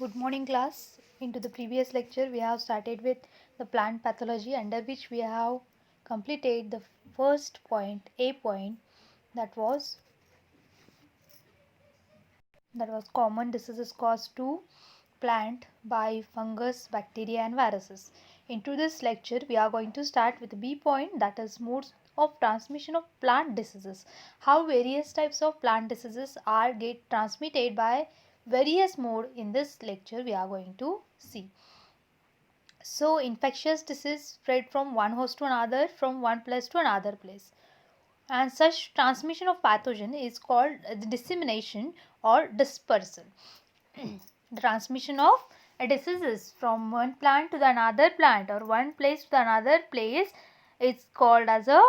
Good morning, class. Into the previous lecture, we have started with the plant pathology, under which we have completed the first point, A point, that was common diseases caused to plant by fungus, bacteria, and viruses. Into this lecture, we are going to start with B point, that is modes of transmission of plant diseases. How various types of plant diseases are get transmitted by various mode. In this lecture we are going to see. So infectious disease spread from one host to another, from one place to another place, and such transmission of pathogen is called dissemination or dispersal. The transmission of diseases from one plant to the another plant or one place to the another place is called as a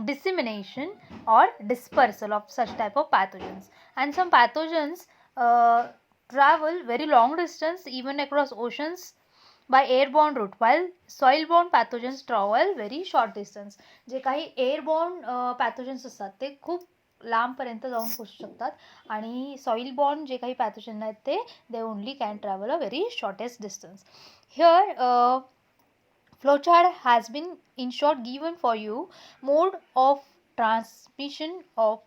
dissemination or dispersal of such type of pathogens. And some pathogens travel very long distance, even across oceans, by airborne route, while soil-borne pathogens travel very short distance. जे काही airborne pathogens असतात ते खूप लांबपर्यंत जाऊन पोहोचू शकतात, आणि soil born जे काही pathogen आहेत ते they only can travel a very shortest distance. Here flowchart has been in short given for you. Mode of transmission of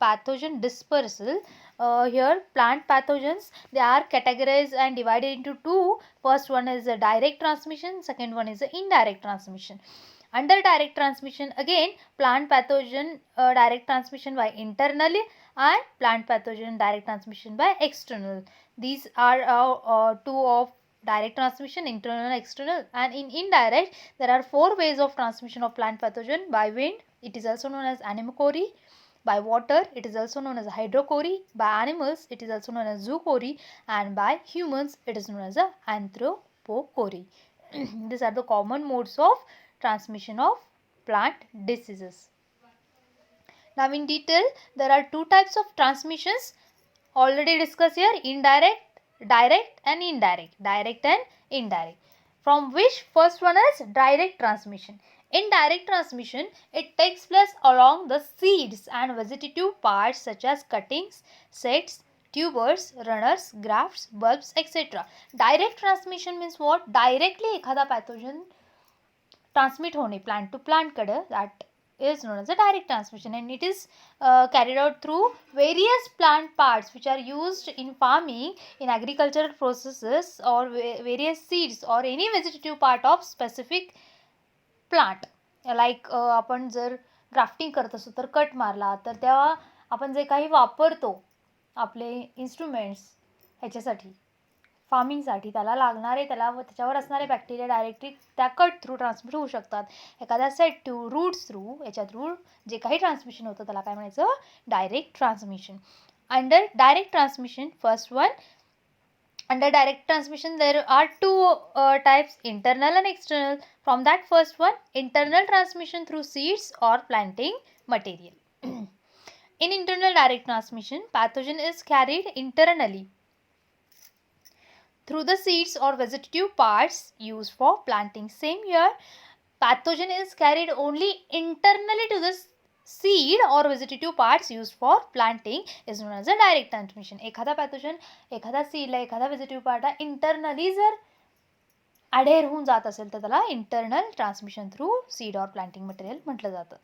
pathogen dispersal. Here plant pathogens, they are categorized and divided into two. First one is a direct transmission, second one is a indirect transmission. Under direct transmission, again plant pathogen direct transmission by internally, and plant pathogen direct transmission by external. These are two of direct transmission, internal and external. And in indirect, there are four ways of transmission of plant pathogen: by wind, it is also known as anemochory; by water, it is also known as hydrochory; by animals, it is also known as zoochory; and by humans, it is known as anthropochory. These are the common modes of transmission of plant diseases. Now in detail, there are two types of transmissions already discussed here: indirect, direct, and indirect. Direct and indirect. From which first one is direct transmission. In direct transmission, it takes place along the seeds and vegetative parts such as cuttings, sets, tubers, runners, grafts, bulbs, etc. Direct transmission means what? Directly एखादा pathogen transmit होणे plant to plant कडे, that is known as a direct transmission, and it is carried out through various plant parts which are used in farming, in agricultural processes, or various seeds or any vegetative part of specific plant. Like आपण जर grafting करत असतो तर cut मारला तर तेव्हा आपण जे काही वापरतो आपले इन्स्ट्रुमेंट्स ह्याच्यासाठी फार्मिंगसाठी, त्याला लागणारे, त्याच्यावर असणारे बॅक्टेरिया डायरेक्टली त्या कट थ्रू ट्रान्समिट होऊ शकतात. एखाद्या सेट थ्रू, रूट्स थ्रू, याच्या थ्रू जे काही ट्रान्समिशन होतं त्याला काय म्हणायचं? Direct transmission. Under direct transmission, first one, under direct transmission there are two types: internal and external. From that first one, internal transmission through seeds or planting material. In internal direct transmission, pathogen is carried internally through the seeds or vegetative parts used for planting. Same here, pathogen is carried only internally to the seed or vegetative parts used for planting is known as a direct transmission. एखादा pathogen एखादा seed ला, एखादा vegetative part ला internally जर adhere होऊन जात असेल तर त्याला internal transmission through seed or planting material म्हटलं जातं.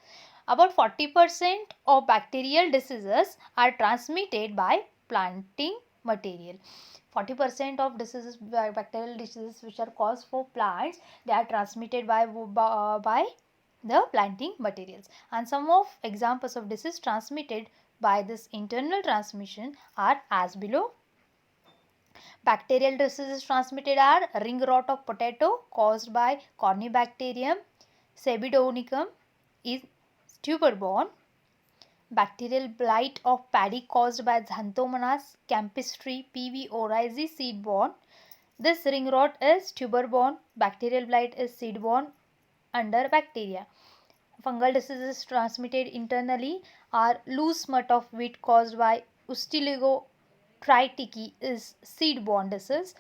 About 40% of bacterial diseases are transmitted by planting material. 40% of diseases, bacterial diseases which are caused for plants, they are transmitted by the planting materials. And some of examples of disease transmitted by this internal transmission are as below. Bacterial diseases transmitted are ring rot of potato caused by Corynebacterium sebidonicum is tuber-borne. Bacterial blight of paddy caused by Xanthomonas campestri PV oryzae seed-borne. This ring rot is tuber-borne. Bacterial blight is seed-borne under bacteria. Fungal diseases transmitted internally are loose smut of wheat caused by Ustiligo triticki is seed-borne disease.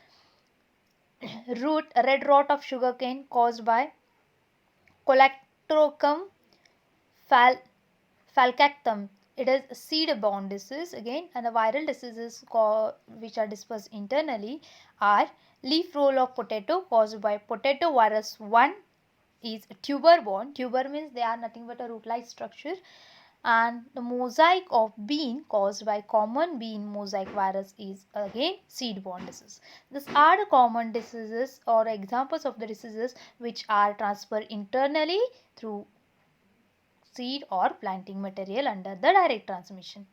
Red rot of sugarcane caused by Colactrocum falcactum it is seed-borne disease again, and the viral diseases which are dispersed internally are leaf roll of potato caused by potato virus 1 is tuber borne. Tuber means they are nothing but a root-like structure, and the mosaic of bean caused by common bean mosaic virus is again seed-borne disease. These are the common diseases or examples of the diseases which are transferred internally through seed or planting material under the direct transmission.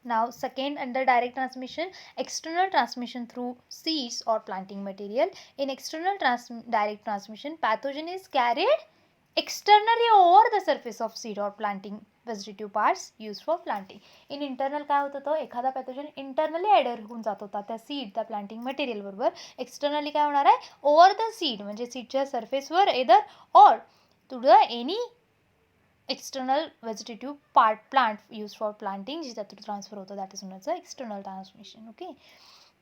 Now second, under direct transmission, external transmission through seeds or planting material. In external direct transmission, pathogen is carried externally over the surface of seed or planting vegetative parts used for planting. In internal काय होत होतं, एखादा pathogen internally adder होऊन जात होता त्या seed त्या planting material बरोबर. एक्सटर्नली काय होणार आहे, ओव्हर द सीड म्हणजे सीडच्या सरफेसवर either or to the any external vegetative plant used for planting ज्याच्यातून transfer होतो, that is known as external transmission. Okay,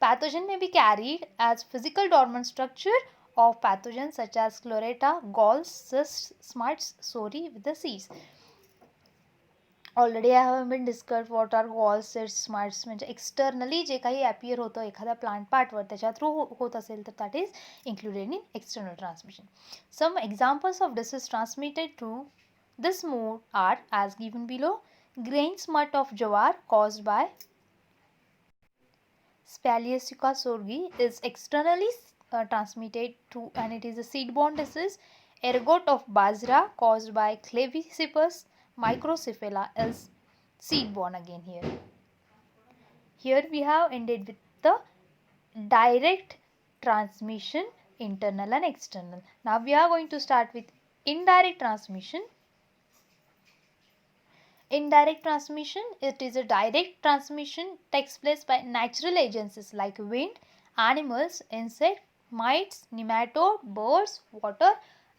pathogen may be carried as physical dormant structure of pathogens such as chlorella, galls, cysts, smuts, sori with the seeds. Already I have been discussed what are galls, cysts, smuts. म्हणजे externally जे काही appear होतं एखाद्या plant part वर त्याच्या through होत असेल तर that is included in external transmission. Some examples of disease transmitted through this mode are as given below. Grain smut of jowar caused by Spalacica sorghum is externally transmitted through, and it is a seed-borne disease. Ergot of bajra caused by Clavicephalus microcephala is seed-borne again here. Here we have ended with the direct transmission, internal and external. Now we are going to start with indirect transmission. Indirect transmission, it is a direct transmission takes place by natural agencies like wind, animals, insects, mites, nematode, birds, water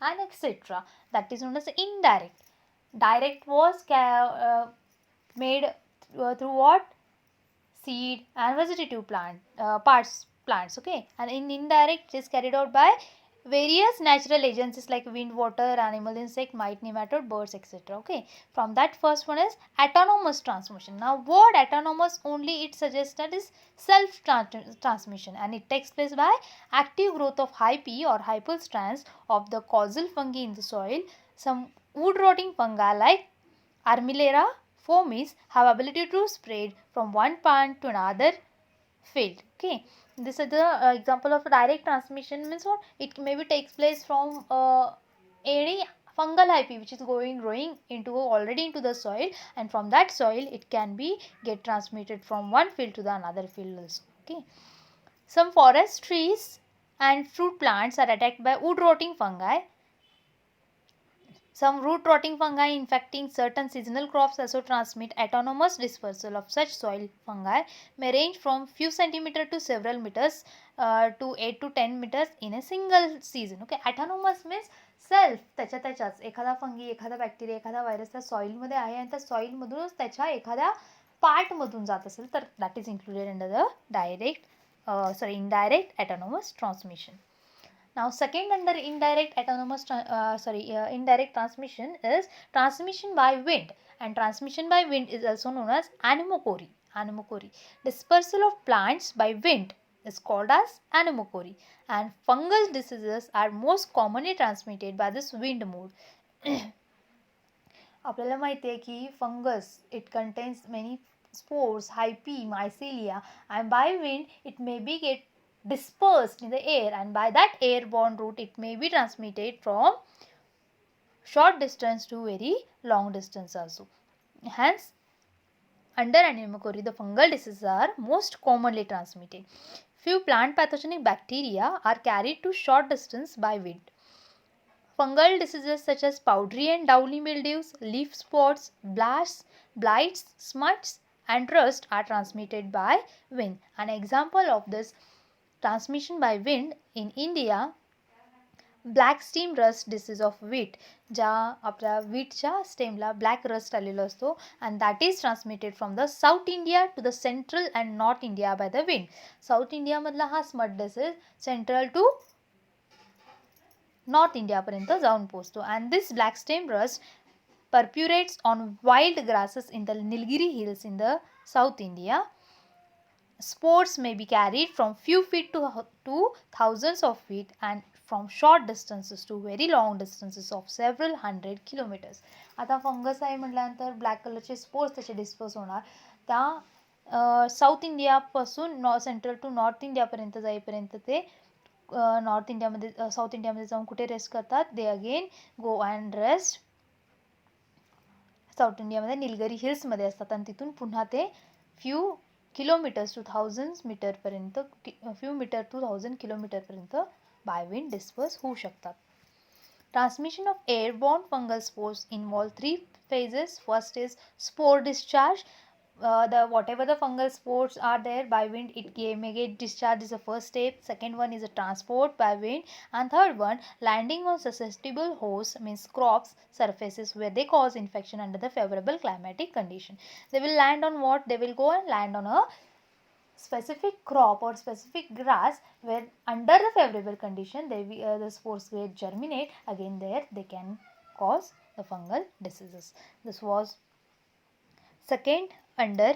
and etc. That is known as indirect. Direct was made through what? Seed and vegetative plants, okay, and in indirect it is carried out by various natural agencies like wind, water, animal, insect, mite, nematode, birds, etc. Okay, from that first one is autonomous transmission. Now word autonomous only it suggests that is self transmission, and it takes place by active growth of hyphae or hyphal strands of the causal fungi in the soil. Some wood rotting fungi like Armillera fomis have ability to spread from one plant to another field. Okay, this is the example of direct transmission. Means what? It maybe takes place from any fungal hyphae which is growing into already into the soil, and from that soil it can be get transmitted from one field to the another field also. Okay, some forest trees and fruit plants are attacked by wood rotting fungi. Some root rotting fungi infecting certain seasonal crops also transmit. Autonomous dispersal of such soil fungi may range from few centimeters to several meters to 8 to 10 meters in a single season. Okay, autonomous means self त्याच्याच एखादा fungi, एखादा bacteria, एखादा virus त्या सॉइलमध्ये आहे आणि त्या सॉइलमधूनच त्याच्या एखाद्या पार्टमधून जात असेल तर that is included under the direct indirect autonomous transmission. Now second under indirect indirect transmission is transmission by wind, and transmission by wind is also known as anemochory. Dispersal of plants by wind is called as anemochory, and fungal diseases are most commonly transmitted by this wind mode. आपल्याला माहिती आहे की fungus it contains many spores, hyphae, mycelia, and by wind it may be get dispersed in the air, and by that airborne route it may be transmitted from short distance to very long distance also. Hence under anemochory the fungal diseases are most commonly transmitted. Few plant pathogenic bacteria are carried to short distance by wind. Fungal diseases such as powdery and downy mildews, leaf spots, blasts, blights, smuts and rust are transmitted by wind. An example of this transmission by wind in India, black stem rust disease of wheat, ज्या आपल्या वीटच्या स्टेमला black rust आलेलो असतो, and that is transmitted from the south India to the central and north India by the wind. South इंडियामधला हा smut disease central to north इंडियापर्यंत जाऊन पोचतो. And this black stem rust perpetuates on wild grasses in the Nilgiri hills in the South India. Spores may be carried from few feet to thousands of feet and from short distances to very long distances of several hundred kilometers. आता fungus आहे म्हटल्यानंतर black कलरचे spores त्याचे dispose होणार. त्या south इंडियापासून central to north इंडियापर्यंत जाईपर्यंत ते north इंडियामध्ये साऊथ इंडियामध्ये जाऊन कुठे रेस्ट करतात, they again go and rest south इंडियामध्ये निलगिरी हिल्समध्ये असतात आणि तिथून पुन्हा ते फ्यू किलोमीटर्स टू थाउजंड मीटरपर्यंत फ्यू मीटर टू 1000 किलोमीटरपर्यंत बाय विंड डिस्पर्स होऊ शकतात. Transmission of airborne fungal spores involve 3 phases. First is spore discharge. Whatever the fungal spores are there by wind, it may get discharged is the first step. Second one is a transport by wind, and third one landing on susceptible hosts, means crops surfaces where they cause infection under the favorable climatic condition. They will land on what? They will go and land on a specific crop or specific grass where under the favorable condition the spores will germinate. Again there they can cause the fungal diseases. This was second under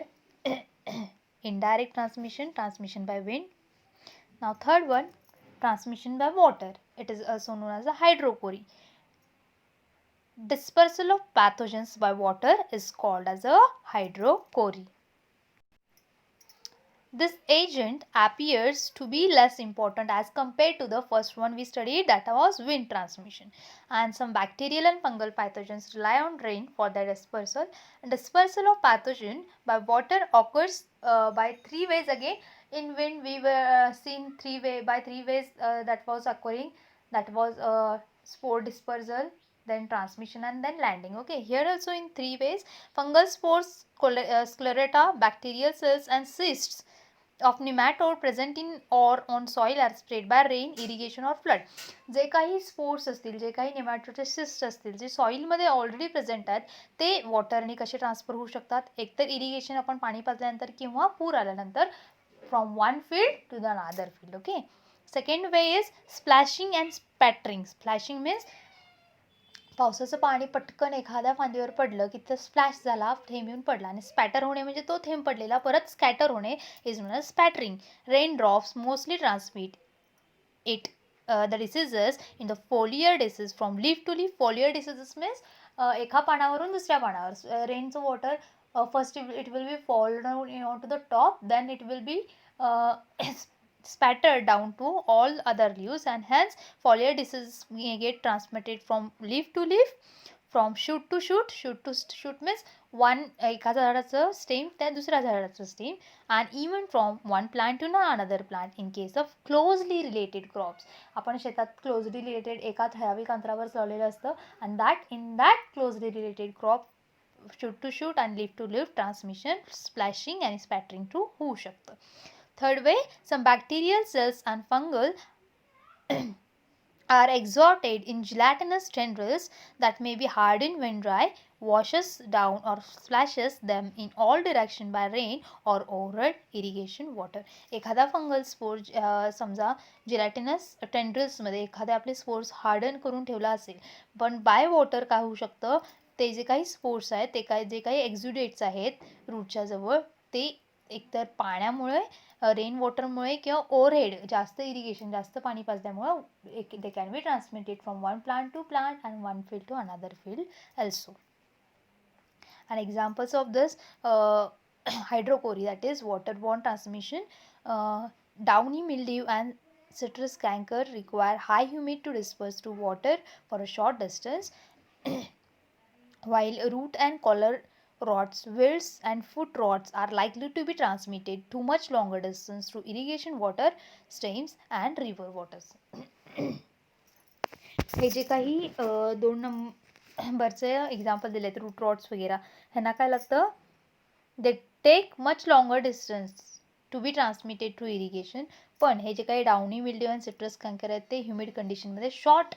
indirect transmission by wind. Now third one, transmission by water. It is also known as a hydrochory. Dispersal of pathogens by water is called as a hydrochory. This agent appears to be less important as compared to the first one we studied, that was wind transmission. And some bacterial and fungal pathogens rely on rain for their dispersal. And dispersal of pathogen by water occurs by 3 ways again. In wind we were seen 3 ways that was occurring. That was spore dispersal, then transmission, and then landing. Okay, here also in 3 ways: fungal spores, sclerata, bacterial cells, and cysts of nematode present in or on soil are spread by rain, irrigation or flood. जे काही spores असतील, जे काही नेमॅटोडचे cyst असतील, जे सॉइलमध्ये already present आहेत, ते वॉटरने कसे transfer होऊ शकतात? एकतर इरिगेशन, आपण पाणी पाजल्यानंतर, किंवा पूर आल्यानंतर from one field to the another field. Okay. Second way is splashing and spattering. Splashing means पावसाचं पाणी पटकन एखाद्या फांदीवर पडलं की ते स्प्लॅश झाला, थेंब येऊन पडला. आणि स्पॅटर होणे म्हणजे तो थेंब पडलेला परत स्कॅटर होणे is known as spattering. Rain drops mostly transmit it the diseases in the foliar disease from leaf to leaf. Foliar diseases means एका पानावरून दुसऱ्या पानावर. रेनचं water first it will be fall down onto the top, then it will be spattered down to all other leaves, and hence foliar disease may get transmitted from leaf to leaf, from shoot to shoot. Shoot to shoot means one एका झाडाचं stem त्या दुसऱ्या झाडाचं stem, and even from one plant to another plant in case of closely related crops. आपण शेतात closely related एका ठराविक अंतरावर लावलेलं असतं, and that in that closely related crop shoot to shoot and leaf to leaf transmission, splashing and spattering to होऊ शकतं. Third way, some bacterial cells and fungal are exhausted in gelatinous tendrils that may be hardened when dry, washes down or splashes them in all direction by rain or overhead irrigation water. एखादा fungal spore समजा जिलॅटिनस टेंड्रिल्समध्ये एखादे आपले spores harden करून ठेवला असेल, पण by water काय होऊ शकतं, ते जे काही स्पोर्स आहेत, ते जे काही एक्झुडेट्स आहेत रूटच्या जवळ, ते एकतर पाण्यामुळे, रेन वॉटरमुळे, किंवा ओव्हरहेड जास्त इरिगेशन, जास्त पाणी पाजल्यामुळे they can be transmitted from one plant to plant and one field to another field also. And examples of this hydrochory, that is waterborne transmission, downy mildew and citrus canker require high humidity to disperse to water for a short distance, while root and collar rots, wilts and foot rots are likely to be transmitted to much longer distance through irrigation water streams and river waters. हे जे काही 2 नंबरचे example दिलेत, root rots वगैरे, ह्यांना काय लागतं, they take much longer distance to be transmitted through irrigation. पण हे जे काही downy mildew and citrus canker आहेत ते ह्युमिड कंडिशनमध्ये शॉर्ट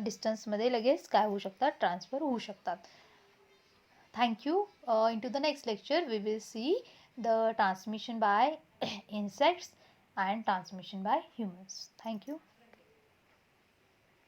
डिस्टन्समध्ये लगेच काय होऊ शकतात, ट्रान्सफर होऊ शकतात. Thank you. Into the next lecture, we will see the transmission by insects and transmission by humans. Thank you.